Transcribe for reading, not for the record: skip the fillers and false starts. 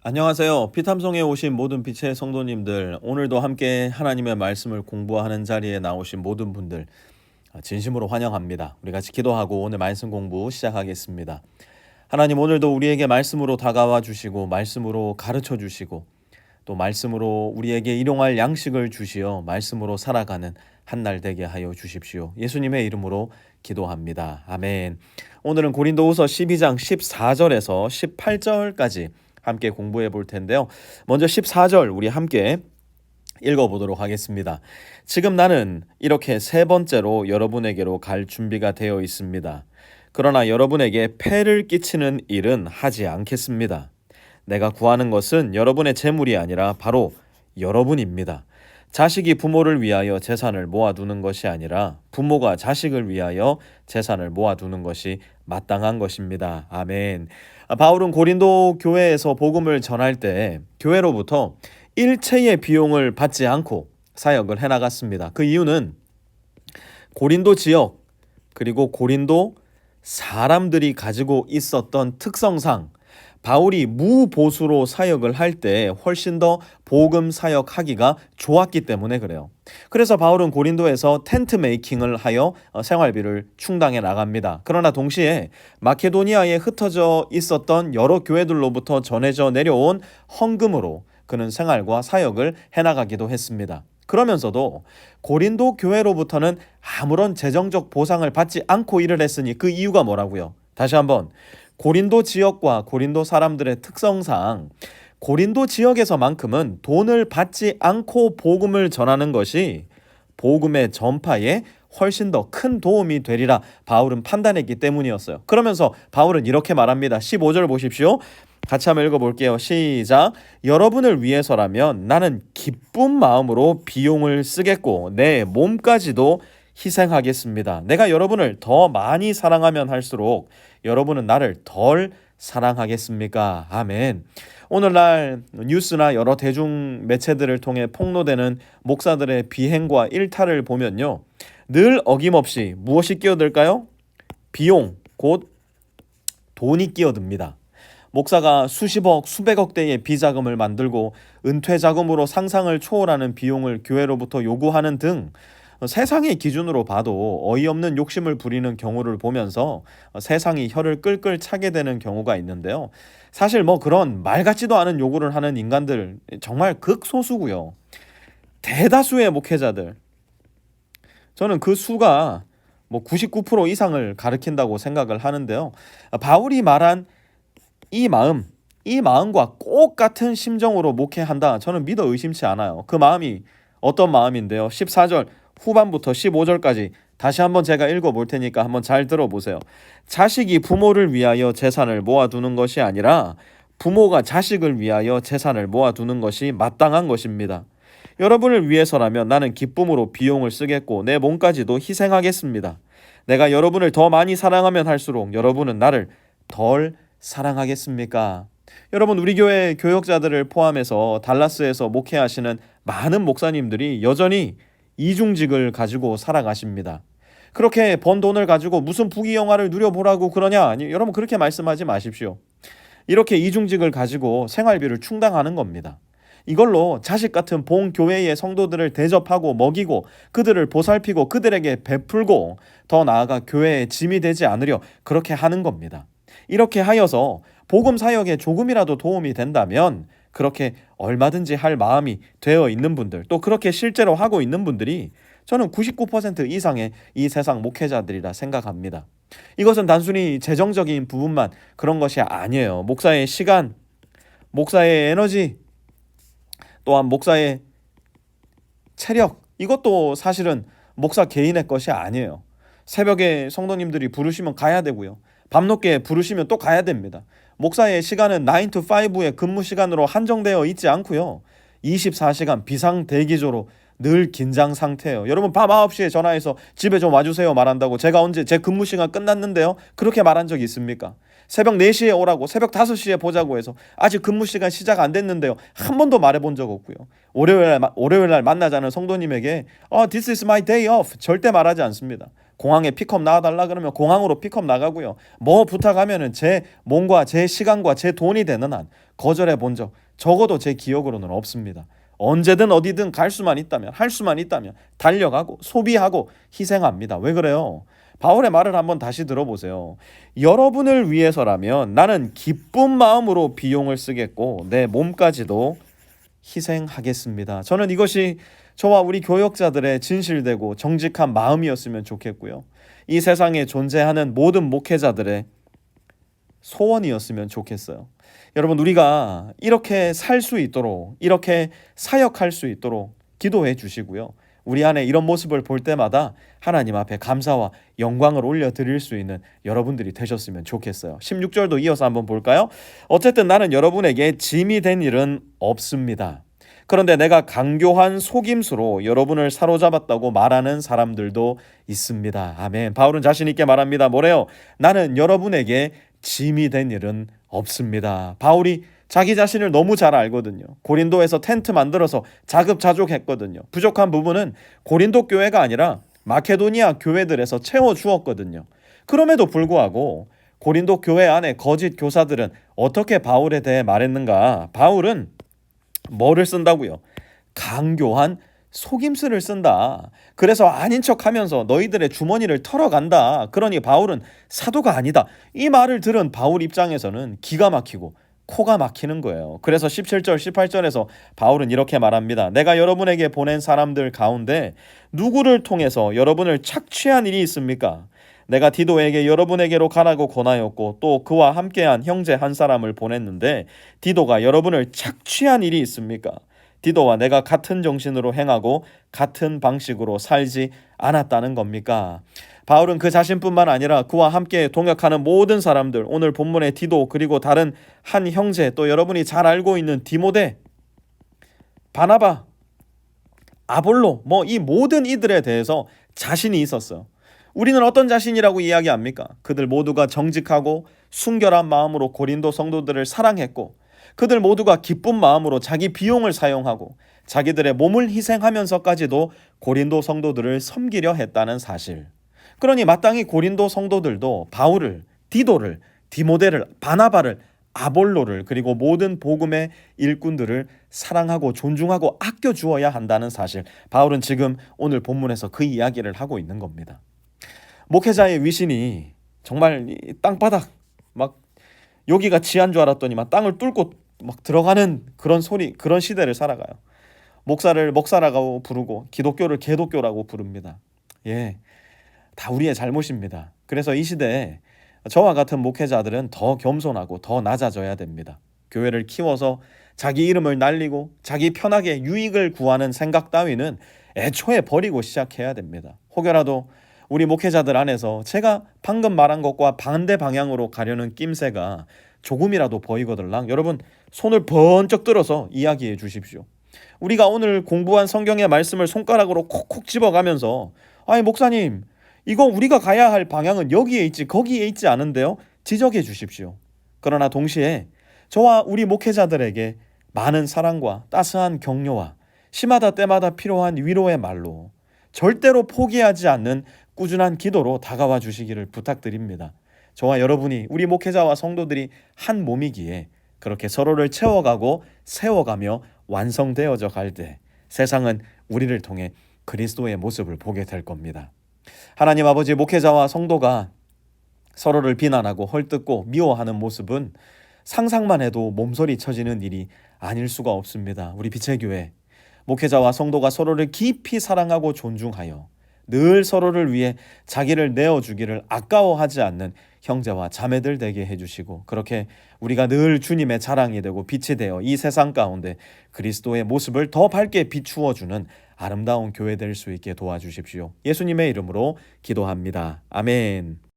안녕하세요. 피탐성에 오신 모든 빛의 성도님들, 오늘도 함께 하나님의 말씀을 공부하는 자리에 나오신 모든 분들 진심으로 환영합니다. 우리 같이 기도하고 오늘 말씀 공부 시작하겠습니다. 하나님, 오늘도 우리에게 말씀으로 다가와 주시고 말씀으로 가르쳐 주시고 또 말씀으로 우리에게 일용할 양식을 주시어 말씀으로 살아가는 한 날 되게 하여 주십시오. 예수님의 이름으로 기도합니다. 아멘. 오늘은 고린도후서 12장 14절에서 18절까지 함께 공부해 볼 텐데요. 먼저 14절 우리 함께 읽어보도록 하겠습니다. 지금 나는 이렇게 세 번째로 여러분에게로 갈 준비가 되어 있습니다. 그러나 여러분에게 폐를 끼치는 일은 하지 않겠습니다. 내가 구하는 것은 여러분의 재물이 아니라 바로 여러분입니다. 자식이 부모를 위하여 재산을 모아두는 것이 아니라 부모가 자식을 위하여 재산을 모아두는 것이 마땅한 것입니다. 아멘. 바울은 고린도 교회에서 복음을 전할 때 교회로부터 일체의 비용을 받지 않고 사역을 해나갔습니다. 그 이유는 고린도 지역 그리고 고린도 사람들이 가지고 있었던 특성상 바울이 무보수로 사역을 할 때 훨씬 더 복음 사역하기가 좋았기 때문에 그래요. 그래서 바울은 고린도에서 텐트 메이킹을 하여 생활비를 충당해 나갑니다. 그러나 동시에 마케도니아에 흩어져 있었던 여러 교회들로부터 전해져 내려온 헌금으로 그는 생활과 사역을 해나가기도 했습니다. 그러면서도 고린도 교회로부터는 아무런 재정적 보상을 받지 않고 일을 했으니 그 이유가 뭐라고요? 다시 한번, 고린도 지역과 고린도 사람들의 특성상 고린도 지역에서만큼은 돈을 받지 않고 복음을 전하는 것이 복음의 전파에 훨씬 더 큰 도움이 되리라 바울은 판단했기 때문이었어요. 그러면서 바울은 이렇게 말합니다. 15절 보십시오. 같이 한번 읽어볼게요. 시작. 여러분을 위해서라면 나는 기쁜 마음으로 비용을 쓰겠고 내 몸까지도 희생하겠습니다. 내가 여러분을 더 많이 사랑하면 할수록 여러분은 나를 덜 사랑하겠습니까? 아멘. 오늘날 뉴스나 여러 대중 매체들을 통해 폭로되는 목사들의 비행과 일탈을 보면요, 늘 어김없이 무엇이 끼어들까요? 비용, 곧 돈이 끼어듭니다. 목사가 수십억, 수백억 대의 비자금을 만들고 은퇴 자금으로 상상을 초월하는 비용을 교회로부터 요구하는 등 세상의 기준으로 봐도 어이없는 욕심을 부리는 경우를 보면서 세상이 혀를 끌끌 차게 되는 경우가 있는데요. 사실 그런 말 같지도 않은 요구를 하는 인간들 정말 극소수고요. 대다수의 목회자들, 저는 그 수가 99% 이상을 가리킨다고 생각을 하는데요. 바울이 말한 이 마음과 꼭 같은 심정으로 목회한다, 저는 믿어 의심치 않아요. 그 마음이 어떤 마음인데요. 14절 후반부터 15절까지 다시 한번 제가 읽어볼 테니까 한번 잘 들어보세요. 자식이 부모를 위하여 재산을 모아두는 것이 아니라 부모가 자식을 위하여 재산을 모아두는 것이 마땅한 것입니다. 여러분을 위해서라면 나는 기쁨으로 비용을 쓰겠고 내 몸까지도 희생하겠습니다. 내가 여러분을 더 많이 사랑하면 할수록 여러분은 나를 덜 사랑하겠습니까? 여러분, 우리 교회 교역자들을 포함해서 달라스에서 목회하시는 많은 목사님들이 여전히 이중직을 가지고 살아가십니다. 그렇게 번 돈을 가지고 무슨 부귀영화를 누려보라고 그러냐? 아니, 여러분 그렇게 말씀하지 마십시오. 이렇게 이중직을 가지고 생활비를 충당하는 겁니다. 이걸로 자식 같은 본교회의 성도들을 대접하고 먹이고 그들을 보살피고 그들에게 베풀고 더 나아가 교회의 짐이 되지 않으려 그렇게 하는 겁니다. 이렇게 하여서 복음 사역에 조금이라도 도움이 된다면 그렇게 얼마든지 할 마음이 되어 있는 분들, 또 그렇게 실제로 하고 있는 분들이 저는 99% 이상의 이 세상 목회자들이라 생각합니다. 이것은 단순히 재정적인 부분만 그런 것이 아니에요. 목사의 시간, 목사의 에너지, 또한 목사의 체력, 이것도 사실은 목사 개인의 것이 아니에요. 새벽에 성도님들이 부르시면 가야 되고요. 밤늦게 부르시면 또 가야 됩니다. 목사의 시간은 9 to 5의 근무 시간으로 한정되어 있지 않고요. 24시간 비상대기조로 늘 긴장 상태예요. 여러분, 밤 9시에 전화해서 집에 좀 와주세요 말한다고 제가 언제 제 근무 시간 끝났는데요? 그렇게 말한 적이 있습니까? 새벽 4시에 오라고, 새벽 5시에 보자고 해서 아직 근무 시간 시작 안 됐는데요, 한 번도 말해본 적 없고요. 월요일 날 만나자는 성도님에게 This is my day off 절대 말하지 않습니다. 공항에 픽업 나와달라 그러면 공항으로 픽업 나가고요. 뭐 부탁하면은 제 몸과 제 시간과 제 돈이 되는 한 거절해 본 적 적어도 제 기억으로는 없습니다. 언제든 어디든 갈 수만 있다면, 할 수만 있다면 달려가고 소비하고 희생합니다. 왜 그래요? 바울의 말을 한번 다시 들어보세요. 여러분을 위해서라면 나는 기쁜 마음으로 비용을 쓰겠고 내 몸까지도 희생하겠습니다. 저는 이것이 저와 우리 교역자들의 진실되고 정직한 마음이었으면 좋겠고요. 이 세상에 존재하는 모든 목회자들의 소원이었으면 좋겠어요. 여러분, 우리가 이렇게 살 수 있도록, 이렇게 사역할 수 있도록 기도해 주시고요. 우리 안에 이런 모습을 볼 때마다 하나님 앞에 감사와 영광을 올려드릴 수 있는 여러분들이 되셨으면 좋겠어요. 16절도 이어서 한번 볼까요? 어쨌든 나는 여러분에게 짐이 된 일은 없습니다. 그런데 내가 강교한 속임수로 여러분을 사로잡았다고 말하는 사람들도 있습니다. 아멘. 바울은 자신 있게 말합니다. 뭐래요? 나는 여러분에게 짐이 된 일은 없습니다. 바울이 자기 자신을 너무 잘 알거든요. 고린도에서 텐트 만들어서 자급자족했거든요. 부족한 부분은 고린도 교회가 아니라 마케도니아 교회들에서 채워주었거든요. 그럼에도 불구하고 고린도 교회 안에 거짓 교사들은 어떻게 바울에 대해 말했는가? 바울은 뭐를 쓴다고요? 강교한 속임수를 쓴다. 그래서 아닌 척하면서 너희들의 주머니를 털어간다. 그러니 바울은 사도가 아니다. 이 말을 들은 바울 입장에서는 기가 막히고 코가 막히는 거예요. 그래서 17절 18절에서 바울은 이렇게 말합니다. 내가 여러분에게 보낸 사람들 가운데 누구를 통해서 여러분을 착취한 일이 있습니까? 내가 디도에게 여러분에게로 가라고 권하였고 또 그와 함께한 형제 한 사람을 보냈는데 디도가 여러분을 착취한 일이 있습니까? 디도와 내가 같은 정신으로 행하고 같은 방식으로 살지 않았다는 겁니까? 바울은 그 자신뿐만 아니라 그와 함께 동역하는 모든 사람들, 오늘 본문의 디도 그리고 다른 한 형제, 또 여러분이 잘 알고 있는 디모데, 바나바, 아볼로, 이 모든 이들에 대해서 자신이 있었어요. 우리는 어떤 자신이라고 이야기합니까? 그들 모두가 정직하고 순결한 마음으로 고린도 성도들을 사랑했고 그들 모두가 기쁜 마음으로 자기 비용을 사용하고 자기들의 몸을 희생하면서까지도 고린도 성도들을 섬기려 했다는 사실. 그러니 마땅히 고린도 성도들도 바울을, 디도를, 디모데를, 바나바를, 아볼로를 그리고 모든 복음의 일꾼들을 사랑하고 존중하고 아껴주어야 한다는 사실. 바울은 지금 오늘 본문에서 그 이야기를 하고 있는 겁니다. 목회자의 위신이 정말 땅바닥 막 여기가 지한 줄 알았더니 막 땅을 뚫고 막 들어가는 그런 소리, 그런 시대를 살아가요. 목사를 목사라고 부르고 기독교를 개독교라고 부릅니다. 예, 다 우리의 잘못입니다. 그래서 이 시대에 저와 같은 목회자들은 더 겸손하고 더 낮아져야 됩니다. 교회를 키워서 자기 이름을 날리고 자기 편하게 유익을 구하는 생각 따위는 애초에 버리고 시작해야 됩니다. 혹여라도 우리 목회자들 안에서 제가 방금 말한 것과 반대 방향으로 가려는 낌새가 조금이라도 보이거들랑 여러분 손을 번쩍 들어서 이야기해 주십시오. 우리가 오늘 공부한 성경의 말씀을 손가락으로 콕콕 집어가면서 아니 목사님 이거 우리가 가야 할 방향은 여기에 있지 거기에 있지 않은데요? 지적해 주십시오. 그러나 동시에 저와 우리 목회자들에게 많은 사랑과 따스한 격려와 시마다 때마다 필요한 위로의 말로 절대로 포기하지 않는 꾸준한 기도로 다가와 주시기를 부탁드립니다. 저와 여러분이 우리 목회자와 성도들이 한 몸이기에 그렇게 서로를 채워가고 세워가며 완성되어져 갈 때 세상은 우리를 통해 그리스도의 모습을 보게 될 겁니다. 하나님 아버지, 목회자와 성도가 서로를 비난하고 헐뜯고 미워하는 모습은 상상만 해도 몸서리 쳐지는 일이 아닐 수가 없습니다. 우리 빛의 교회 목회자와 성도가 서로를 깊이 사랑하고 존중하여 늘 서로를 위해 자기를 내어주기를 아까워하지 않는 형제와 자매들 되게 해주시고 그렇게 우리가 늘 주님의 자랑이 되고 빛이 되어 이 세상 가운데 그리스도의 모습을 더 밝게 비추어주는 아름다운 교회 될 수 있게 도와주십시오. 예수님의 이름으로 기도합니다. 아멘.